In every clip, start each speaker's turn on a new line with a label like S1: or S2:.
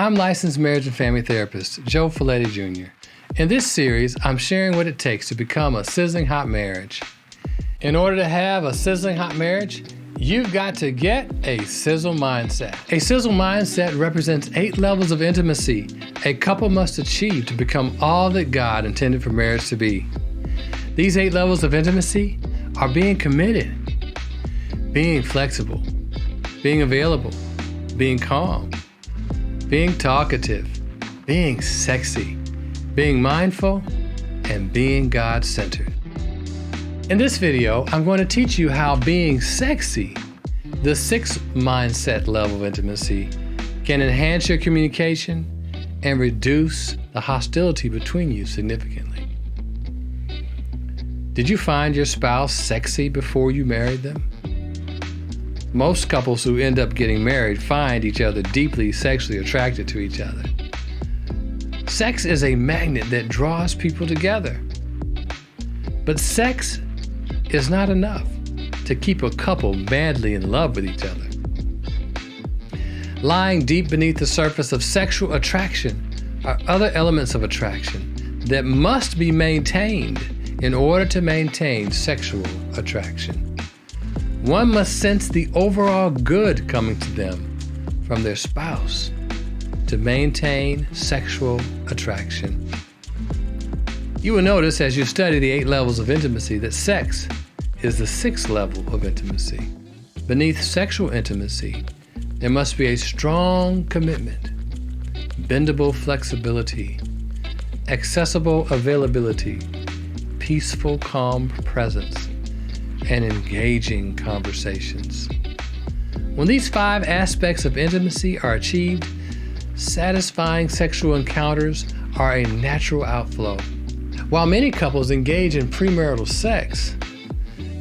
S1: I'm licensed marriage and family therapist Joe Follette Jr. In this series, I'm sharing what it takes to become a sizzling hot marriage. In order to have a sizzling hot marriage, you've got to get a sizzle mindset. A sizzle mindset represents 8 levels of intimacy a couple must achieve to become all that God intended for marriage to be. These 8 levels of intimacy are being committed, being flexible, being available, being calm, being talkative, being sexy, being mindful, and being God-centered. In this video, I'm going to teach you how being sexy, the 6th mindset level of intimacy, can enhance your communication and reduce the hostility between you significantly. Did you find your spouse sexy before you married them? Most couples who end up getting married find each other deeply sexually attracted to each other. Sex is a magnet that draws people together. But sex is not enough to keep a couple madly in love with each other. Lying deep beneath the surface of sexual attraction are other elements of attraction that must be maintained in order to maintain sexual attraction. One must sense the overall good coming to them from their spouse to maintain sexual attraction. You will notice as you study the 8 levels of intimacy that sex is the 6th level of intimacy. Beneath sexual intimacy, there must be a strong commitment, bendable flexibility, accessible availability, peaceful, calm presence, and engaging conversations. When these 5 aspects of intimacy are achieved, satisfying sexual encounters are a natural outflow. While many couples engage in premarital sex,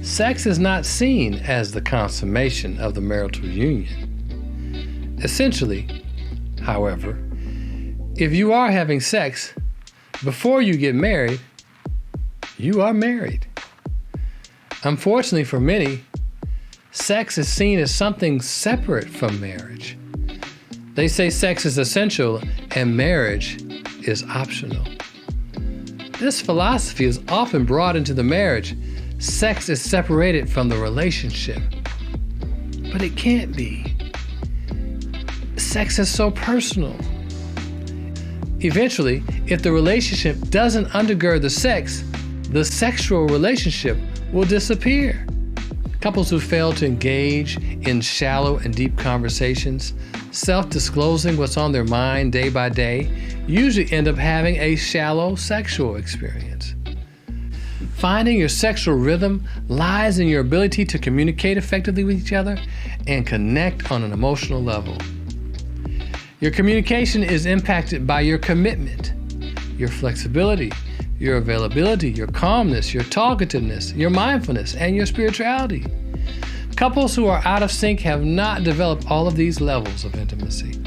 S1: sex is not seen as the consummation of the marital union. Essentially, however, if you are having sex before you get married, you are married. Unfortunately for many, sex is seen as something separate from marriage. They say sex is essential and marriage is optional. This philosophy is often brought into the marriage. Sex is separated from the relationship. But it can't be. Sex is so personal. Eventually, if the relationship doesn't undergird the sex, the sexual relationship will disappear. Couples who fail to engage in shallow and deep conversations, self-disclosing what's on their mind day by day, usually end up having a shallow sexual experience. Finding your sexual rhythm lies in your ability to communicate effectively with each other and connect on an emotional level. Your communication is impacted by your commitment, your flexibility, your availability, your calmness, your talkativeness, your mindfulness, and your spirituality. Couples who are out of sync have not developed all of these levels of intimacy.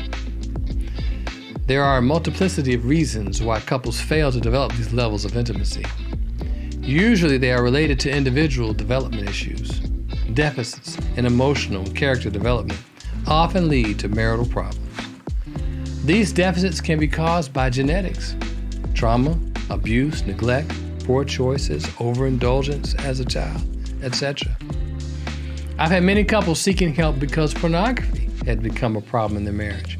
S1: There are a multiplicity of reasons why couples fail to develop these levels of intimacy. Usually they are related to individual development issues. Deficits in emotional and character development often lead to marital problems. These deficits can be caused by genetics, trauma, abuse, neglect, poor choices, overindulgence as a child, etc. I've had many couples seeking help because pornography had become a problem in their marriage.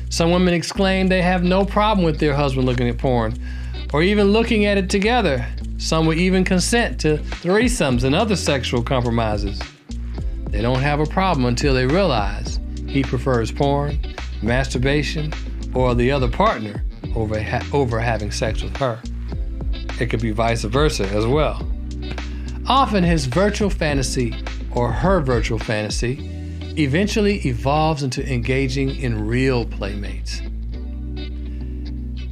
S1: Some women exclaim they have no problem with their husband looking at porn or even looking at it together. Some would even consent to threesomes and other sexual compromises. They don't have a problem until they realize he prefers porn, masturbation, or the other partner over having sex with her. It could be vice versa as well. Often his virtual fantasy or her virtual fantasy eventually evolves into engaging in real playmates.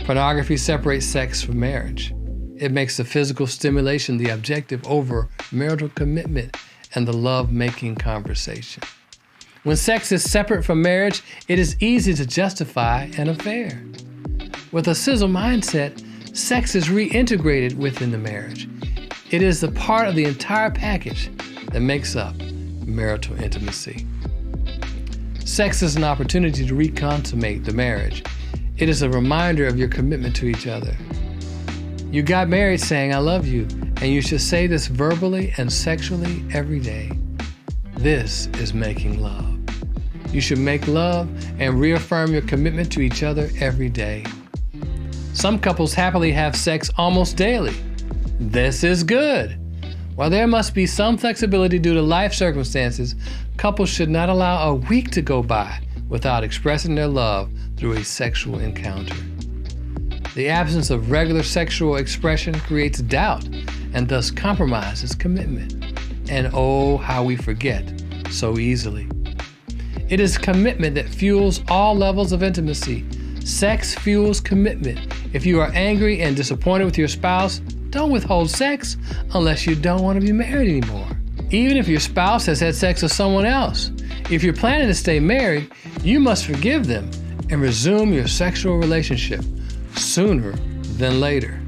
S1: Pornography separates sex from marriage. It makes the physical stimulation the objective over marital commitment and the love-making conversation. When sex is separate from marriage, it is easy to justify an affair. With a sizzle mindset, sex is reintegrated within the marriage. It is the part of the entire package that makes up marital intimacy. Sex is an opportunity to reconsummate the marriage. It is a reminder of your commitment to each other. You got married saying, "I love you," and you should say this verbally and sexually every day. This is making love. You should make love and reaffirm your commitment to each other every day. Some couples happily have sex almost daily. This is good. While there must be some flexibility due to life circumstances, couples should not allow a week to go by without expressing their love through a sexual encounter. The absence of regular sexual expression creates doubt and thus compromises commitment. And oh, how we forget so easily. It is commitment that fuels all levels of intimacy. Sex fuels commitment. If you are angry and disappointed with your spouse, don't withhold sex unless you don't want to be married anymore. Even if your spouse has had sex with someone else, if you're planning to stay married, you must forgive them and resume your sexual relationship sooner than later.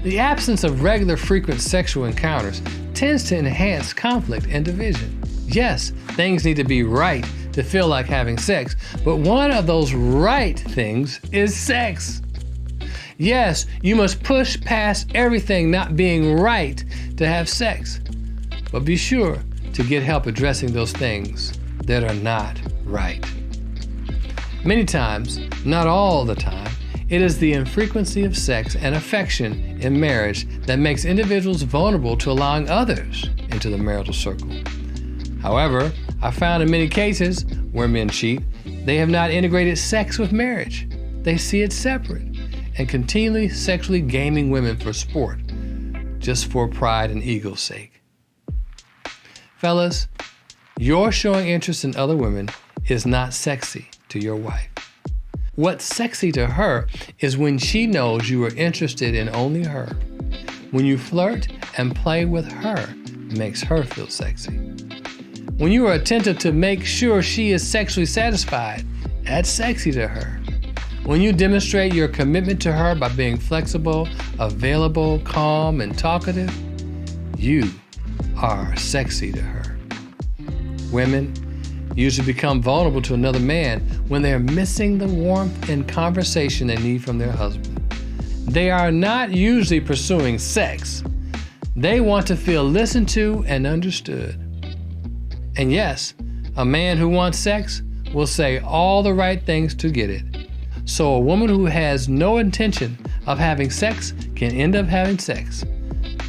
S1: The absence of regular, frequent sexual encounters tends to enhance conflict and division. Yes, things need to be right to feel like having sex, but one of those right things is sex. Yes, you must push past everything not being right to have sex, but be sure to get help addressing those things that are not right. Many times, not all the time, it is the infrequency of sex and affection in marriage that makes individuals vulnerable to allowing others into the marital circle. However, I found in many cases where men cheat, they have not integrated sex with marriage. They see it separate and continually sexually gaming women for sport, just for pride and ego's sake. Fellas, your showing interest in other women is not sexy to your wife. What's sexy to her is when she knows you are interested in only her. When you flirt and play with her, makes her feel sexy. When you are attentive to make sure she is sexually satisfied, that's sexy to her. When you demonstrate your commitment to her by being flexible, available, calm, and talkative, you are sexy to her. Women usually become vulnerable to another man when they are missing the warmth and conversation they need from their husband. They are not usually pursuing sex. They want to feel listened to and understood. And yes, a man who wants sex will say all the right things to get it. So a woman who has no intention of having sex can end up having sex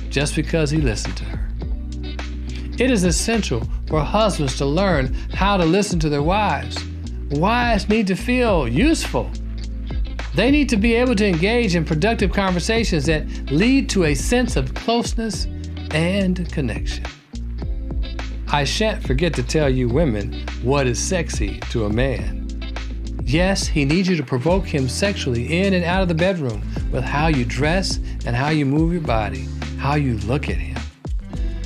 S1: just because he listened to her. It is essential for husbands to learn how to listen to their wives. Wives need to feel useful. They need to be able to engage in productive conversations that lead to a sense of closeness and connection. I shan't forget to tell you women what is sexy to a man. Yes, he needs you to provoke him sexually in and out of the bedroom with how you dress and how you move your body, how you look at him.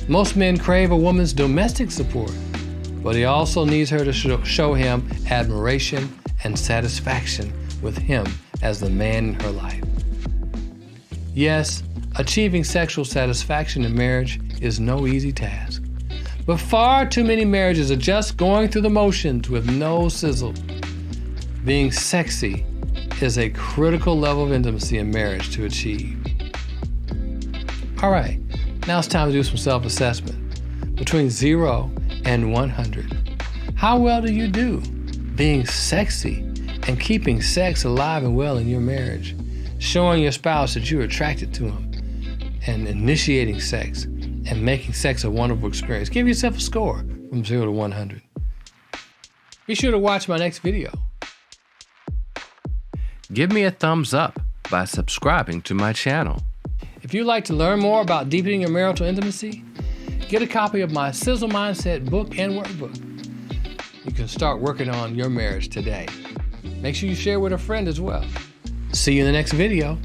S1: Most men crave a woman's domestic support, but he also needs her to show him admiration and satisfaction with him as the man in her life. Yes, achieving sexual satisfaction in marriage is no easy task, but far too many marriages are just going through the motions with no sizzle. Being sexy is a critical level of intimacy in marriage to achieve. All right, now it's time to do some self-assessment. Between 0 and 100, how well do you do being sexy and keeping sex alive and well in your marriage, showing your spouse that you're attracted to him, and initiating sex and making sex a wonderful experience? Give yourself a score from 0 to 100. Be sure to watch my next video. Give me a thumbs up by subscribing to my channel. If you'd like to learn more about deepening your marital intimacy, get a copy of my Sizzle Mindset book and workbook. You can start working on your marriage today. Make sure you share with a friend as well. See you in the next video.